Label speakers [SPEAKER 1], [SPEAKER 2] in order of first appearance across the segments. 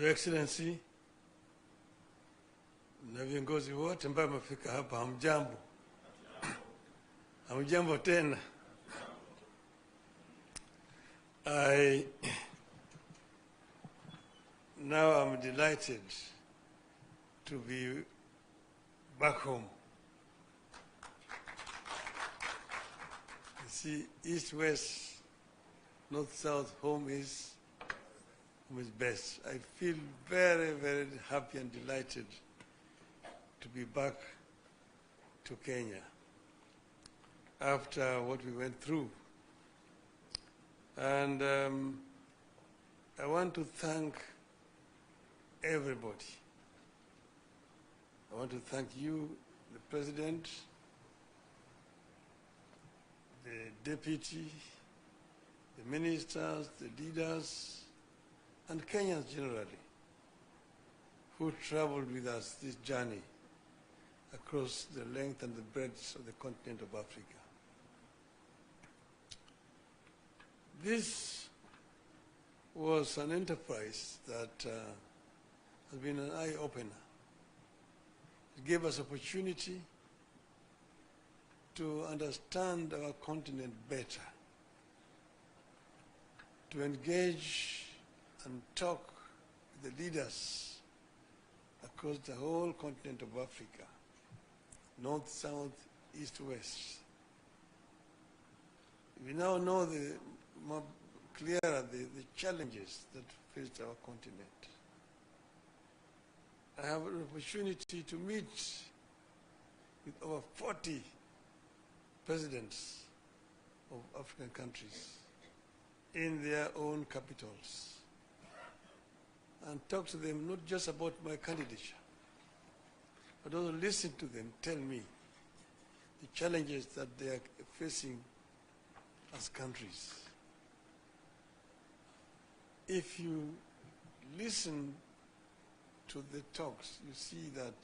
[SPEAKER 1] Your Excellency na viongozi wote ambao wamefika hapa, hamjambo. Hamjambo tena. Now I'm delighted to be back home. You see, east, west, north, south, home is best. I feel very, very happy and delighted to be back to Kenya after what we went through. And I want to thank everybody. I want to thank you, the President, the Deputy, the Ministers, the leaders, and Kenyans generally, who traveled with us this journey across the length and the breadth of the continent of Africa. This was an enterprise that has been an eye-opener. It gave us opportunity to understand our continent better, to engage and talk with the leaders across the whole continent of Africa, north, south, east, west. We now know more clearer the challenges that faced our continent. I have an opportunity to meet with over 40 presidents of African countries in their own capitals and talk to them not just about my candidature, but also listen to them tell me the challenges that they are facing as countries. If you listen to the talks, you see that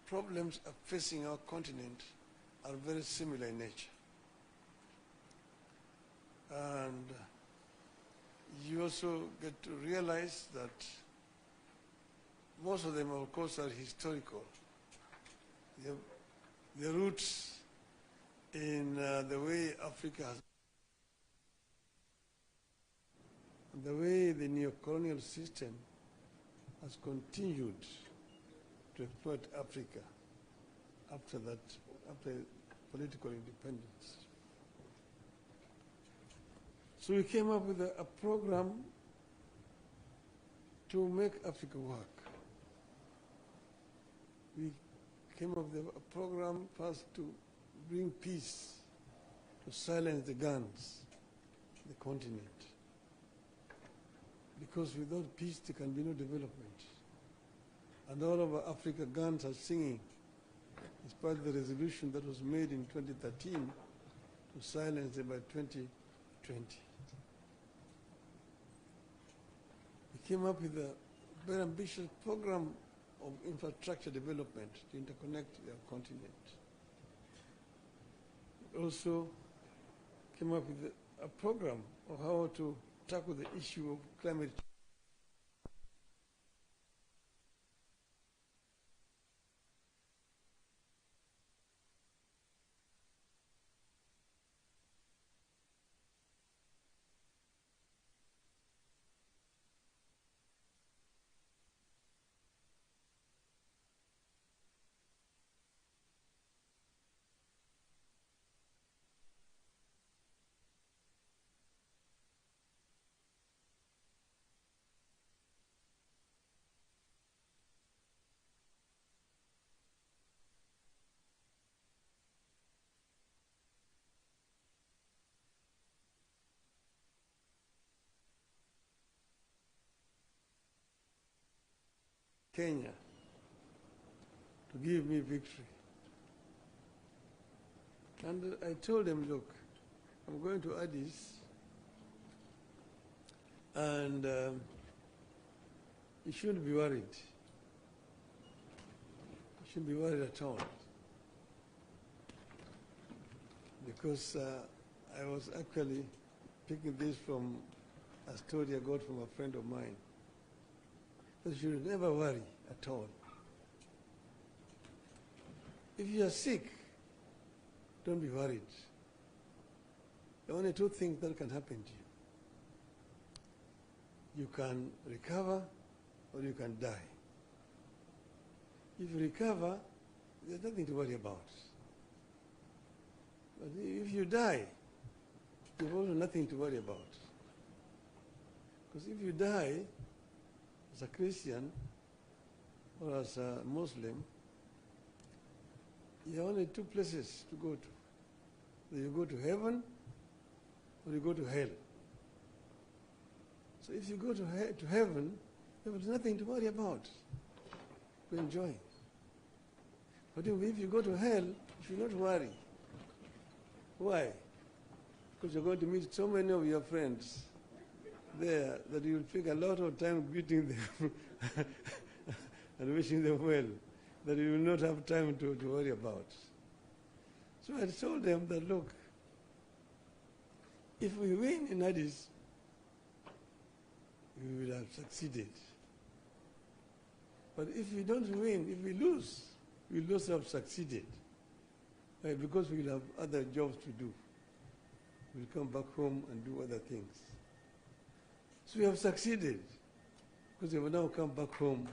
[SPEAKER 1] problems are facing our continent are very similar in nature. And you also get to realize that most of them, of course, are historical. The roots in the way Africa has, the way the neo-colonial system has continued to exploit Africa after political independence. So we came up with a program to make Africa work. We came up with a program first to bring peace, to silence the guns in the continent. Because without peace there can be no development. And all over Africa guns are singing, despite the resolution that was made in 2013 to silence them by 2020. We came up with a very ambitious program of infrastructure development to interconnect their continent. We also came up with a program of how to tackle the issue of climate change. Kenya to give me victory. And I told them, look, I'm going to Addis and you shouldn't be worried. You shouldn't be worried at all. Because I was actually picking this from a story I got from a friend of mine. But you should never worry at all. If you are sick, don't be worried. There are only two things that can happen to you. You can recover or you can die. If you recover, there's nothing to worry about. But if you die, there's also nothing to worry about. Because if you die as a Christian or as a Muslim, you have only two places to go to. Either you go to heaven or you go to hell. So if you go to heaven, there is nothing to worry about. You enjoy. But if you go to hell, you should not worry. Why? Because you're going to meet so many of your friends there that you'll take a lot of time greeting them and wishing them well, that you will not have time to worry about. So I told them that, look, if we win in Addis, we will have succeeded. But if we don't win, if we lose, we will also have succeeded. Because we will have other jobs to do. We'll come back home and do other things. So we have succeeded, because we have now come back home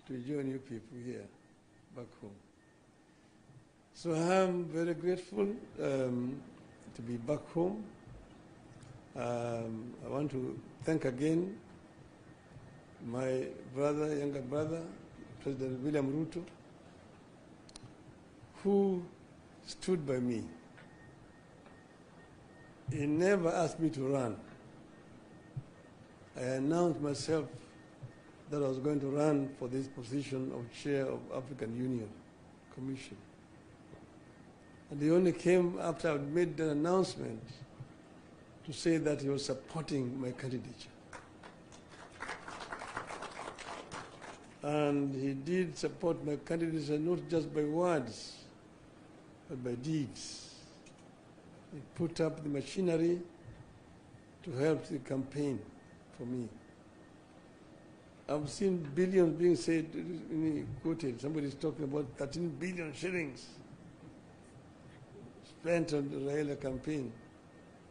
[SPEAKER 1] to join you people here, back home. So I am very grateful to be back home. I want to thank again my brother, younger brother, President William Ruto, who stood by me. He never asked me to run. I announced myself that I was going to run for this position of chair of African Union Commission. And he only came after I made the announcement to say that he was supporting my candidature. And he did support my candidature not just by words, but by deeds. He put up the machinery to help the campaign for me. I've seen billions being said, quoted, somebody's talking about 13 billion shillings spent on the Raila campaign.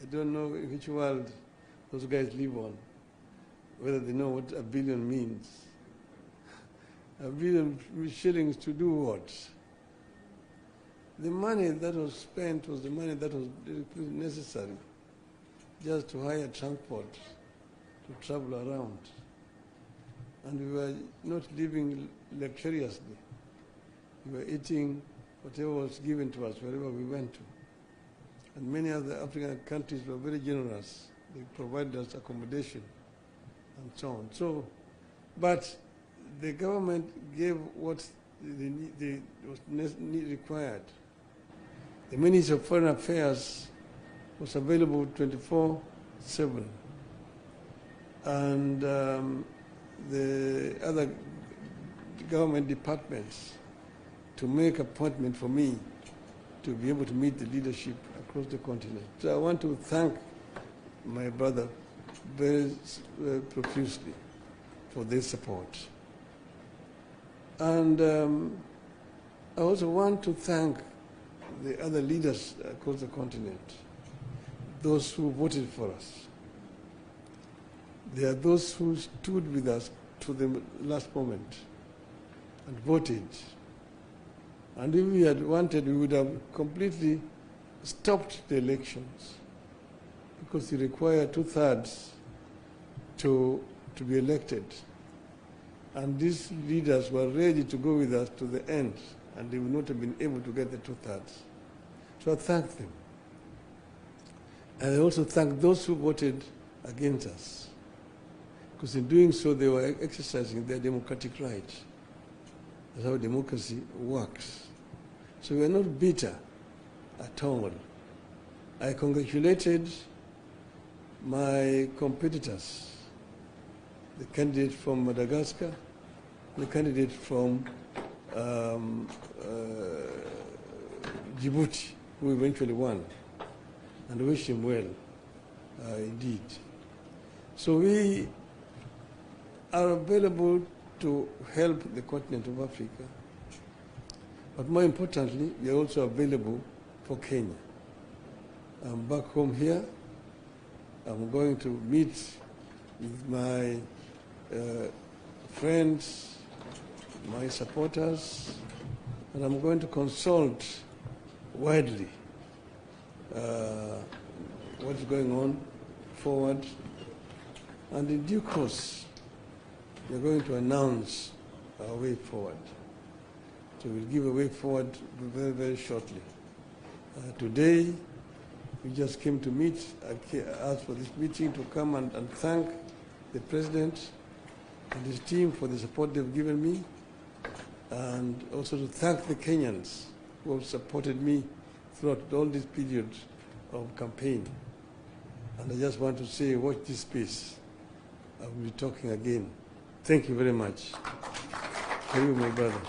[SPEAKER 1] I don't know in which world those guys live on, whether they know what a billion means. A billion shillings to do what? The money that was spent was the money that was necessary just to hire transport, to travel around. And we were not living luxuriously. We were eating whatever was given to us wherever we went to. And many other African countries were very generous. They provided us accommodation and so on. So, but the government gave what was required. The Ministry of Foreign Affairs was available 24/7. And the other government departments to make appointment for me to be able to meet the leadership across the continent. So I want to thank my brother very profusely for this support. And I also want to thank the other leaders across the continent, those who voted for us. There are those who stood with us to the last moment and voted. And if we had wanted, we would have completely stopped the elections, because it required 2/3 to be elected. And these leaders were ready to go with us to the end, and they would not have been able to get the 2/3. So I thank them. And I also thank those who voted against us, because in doing so they were exercising their democratic right. That's how democracy works. So we are not bitter at all. I congratulated my competitors, the candidate from Madagascar, the candidate from Djibouti, who eventually won, and wish him well, indeed. So we are available to help the continent of Africa. But more importantly, we are also available for Kenya. I'm back home here. I'm going to meet with my friends, my supporters, and I'm going to consult widely what's going on forward. And in due course, we're going to announce our way forward. So we'll give a way forward very, very shortly. Today, we just came to meet. I asked for this meeting to come and thank the President and his team for the support they've given me, and also to thank the Kenyans who have supported me throughout all this period of campaign. And I just want to say, watch this space. I will be talking again. Thank you very much. Thank you, my brother.